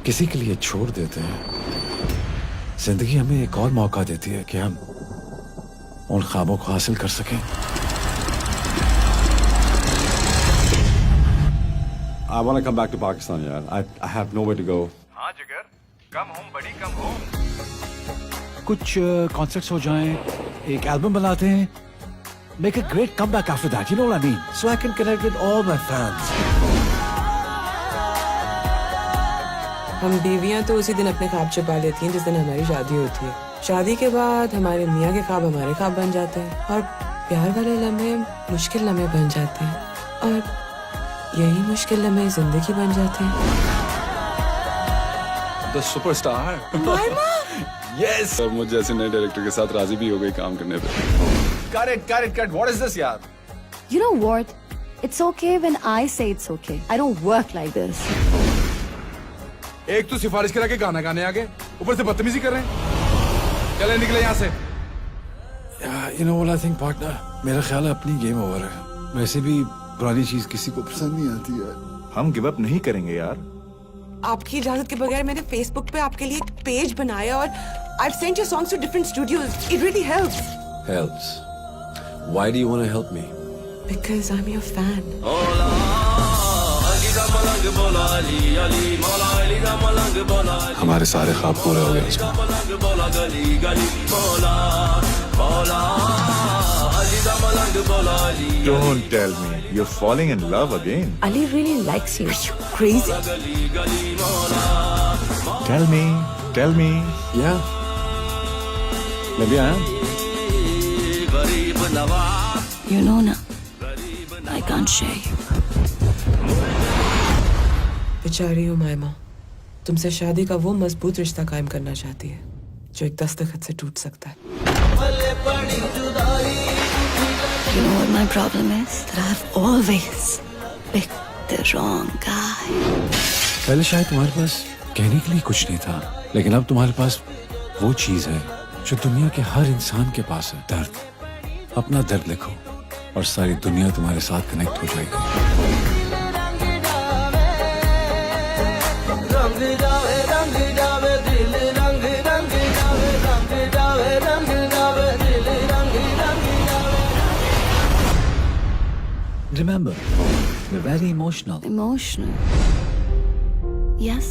किसी के लिए छोड़ देते हैं, जिंदगी हमें एक और मौका देती है कि हम उन ख्वाबों को हासिल कर सकें। I want to come back to Pakistan, यार. I have nowhere to go. हाँ जिगर, कम होम बड़ी कम होम। कुछ कॉन्सर्ट्स हो जाएं, एक एल्बम बनाते हैं, make a great comeback after that. You know what I mean? So I can connect with all my fans. हम बीवियां तो उसी दिन अपने ख्वाब छुपा लेती हैं जिस दिन हमारी शादी होती है। शादी के बाद हमारे मियाँ के ख्वाब हमारे ख्वाब बन जाते हैं और प्यार वाले लम्हे मुश्किल लम्हे बन जाते हैं और यही मुश्किल लम्हे जिंदगी बन जाते हैं। The superstar. Yes. अब मुझ जैसे नए डायरेक्टर के साथ राजी भी हो गई काम करने पे। Cut it. What is this, यार? You know what? It's okay when I say it's okay. I don't work like this. एक तो सिफारिश करा के गाना गाने आगे, ऊपर से बदतमीजी कर रहे हैं। चले निकले यहाँ से। You know what I think, partner? मेरा ख्याल है अपनी गेम ओवर है। वैसे भी पुरानी चीज किसी को पसंद नहीं आती है। हम गिव अप नहीं करेंगे यार। आपकी इजाजत के बगैर मैंने फेसबुक पे आपके लिए एक पेज बनाया और I've sent your songs to different studios. It really helps. Helps. Why do you want to help me? Because I'm your fan. हमारे सारे ख्वाब पूरे हो गए उसमें। Don't tell me you're falling in love again. Ali really likes you. Are you crazy? Tell me. Yeah. Maybe I am. You know na, I can't share you. बेचारी उमायमा तुमसे शादी का वो मजबूत रिश्ता कायम करना चाहती है जो एक दस्तखत से टूट सकता है। You know what my problem is? That I've always picked the wrong guy. पहले शायद तुम्हारे पास कहने के लिए कुछ नहीं था, लेकिन अब तुम्हारे पास वो चीज है जो दुनिया के हर इंसान के पास है। दर्द। अपना दर्द लिखो और सारी दुनिया तुम्हारे साथ कनेक्ट हो जाएगी। Remember, we're very emotional. Emotional. Yes,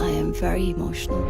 I am very emotional.